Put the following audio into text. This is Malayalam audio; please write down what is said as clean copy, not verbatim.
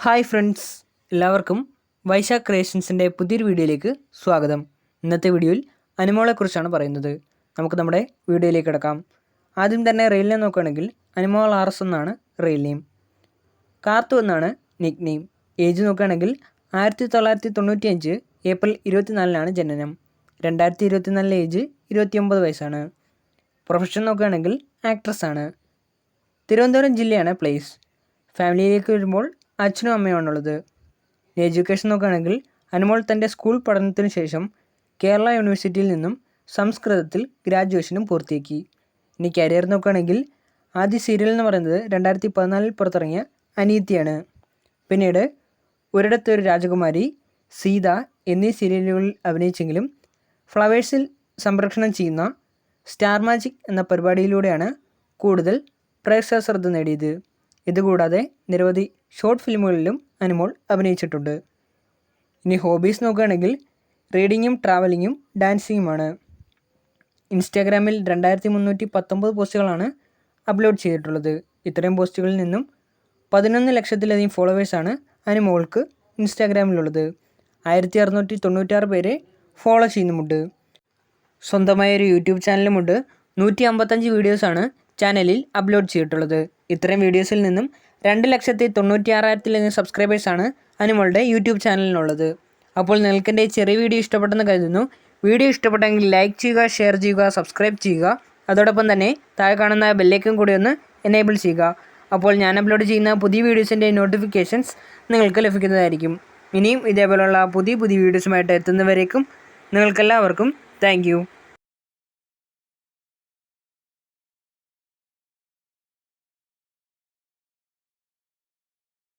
ഹായ് ഫ്രണ്ട്സ്, എല്ലാവർക്കും വൈശാഖ് ക്രിയേഷൻസിൻ്റെ പുതിയൊരു വീഡിയോയിലേക്ക് സ്വാഗതം. ഇന്നത്തെ വീഡിയോയിൽ അനിമോളെക്കുറിച്ചാണ് പറയുന്നത്. നമുക്ക് നമ്മുടെ വീഡിയോയിലേക്ക് കിടക്കാം. ആദ്യം തന്നെ റെയിൽ നെയിം നോക്കുകയാണെങ്കിൽ അനിമോൾ RS എന്നാണ് റെയിൽ നെയിം. കാർത്തു എന്നാണ് നിക് നെയിം. ഏജ് നോക്കുകയാണെങ്കിൽ 1995 ഏപ്രിൽ 24 ജനനം. 2024 ഏജ് 29 വയസ്സാണ്. പ്രൊഫഷൻ നോക്കുകയാണെങ്കിൽ ആക്ട്രസ്സാണ്. തിരുവനന്തപുരം ജില്ലയാണ് പ്ലേസ്. ഫാമിലിയിലേക്ക് വരുമ്പോൾ അച്ഛനും അമ്മയുമാണുള്ളത്. എഡ്യൂക്കേഷൻ നോക്കുകയാണെങ്കിൽ അനിമോൾ തൻ്റെ സ്കൂൾ പഠനത്തിന് ശേഷം കേരള യൂണിവേഴ്സിറ്റിയിൽ നിന്നും സംസ്കൃതത്തിൽ ഗ്രാജുവേഷനും പൂർത്തിയാക്കി. ഇനി കരിയർ നോക്കുകയാണെങ്കിൽ ആദ്യ സീരിയൽ എന്ന് പറയുന്നത് 2014 പുറത്തിറങ്ങിയ അനീതിയാണ്. പിന്നീട് ഒരിടത്തൊരു രാജകുമാരി, സീത എന്നീ സീരിയലുകളിൽ അഭിനയിച്ചെങ്കിലും ഫ്ലവേഴ്സിൽ സംപ്രേഷണം ചെയ്യുന്ന സ്റ്റാർ മാജിക് എന്ന പരിപാടിയിലൂടെയാണ് കൂടുതൽ പ്രേക്ഷക ശ്രദ്ധ നേടിയത്. ഇതുകൂടാതെ നിരവധി ഷോർട്ട് ഫിലിമുകളിലും അനിമോൾ അഭിനയിച്ചിട്ടുണ്ട്. ഇനി ഹോബീസ് നോക്കുകയാണെങ്കിൽ റീഡിങ്ങും ട്രാവലിങ്ങും ഡാൻസിങ്ങുമാണ്. ഇൻസ്റ്റാഗ്രാമിൽ 2319 പോസ്റ്റുകളാണ് അപ്ലോഡ് ചെയ്തിട്ടുള്ളത്. ഇത്രയും പോസ്റ്റുകളിൽ നിന്നും 11 ലക്ഷത്തിലധികം ഫോളോവേഴ്സാണ് അനിമോൾക്ക് ഇൻസ്റ്റാഗ്രാമിലുള്ളത്. 1696 പേരെ ഫോളോ ചെയ്യുന്നുമുണ്ട്. സ്വന്തമായൊരു യൂട്യൂബ് ചാനലുമുണ്ട്. 155 വീഡിയോസാണ് ചാനലിൽ അപ്ലോഡ് ചെയ്തിട്ടുള്ളത്. ഇത്തരം വീഡിയോസിൽ നിന്നും 2,96,000 സബ്സ്ക്രൈബേഴ്സാണ് അനിമോളുടെ യൂട്യൂബ് ചാനലിനുള്ളത്. അപ്പോൾ നിങ്ങൾക്ക് എൻ്റെ ചെറിയ വീഡിയോ ഇഷ്ടപ്പെട്ടെന്ന് കരുതുന്നു. വീഡിയോ ഇഷ്ടപ്പെട്ടെങ്കിൽ ലൈക്ക് ചെയ്യുക, ഷെയർ ചെയ്യുക, സബ്സ്ക്രൈബ് ചെയ്യുക. അതോടൊപ്പം തന്നെ താഴെ കാണുന്ന ബെല്ലൈക്കൺ കൂടി ഒന്ന് എനേബിൾ ചെയ്യുക. അപ്പോൾ ഞാൻ അപ്ലോഡ് ചെയ്യുന്ന പുതിയ വീഡിയോസിൻ്റെ നോട്ടിഫിക്കേഷൻസ് നിങ്ങൾക്ക് ലഭിക്കുന്നതായിരിക്കും. ഇനിയും ഇതേപോലുള്ള പുതിയ വീഡിയോസുമായിട്ട് എത്തുന്നവരേക്കും നിങ്ങൾക്കെല്ലാവർക്കും താങ്ക് യു.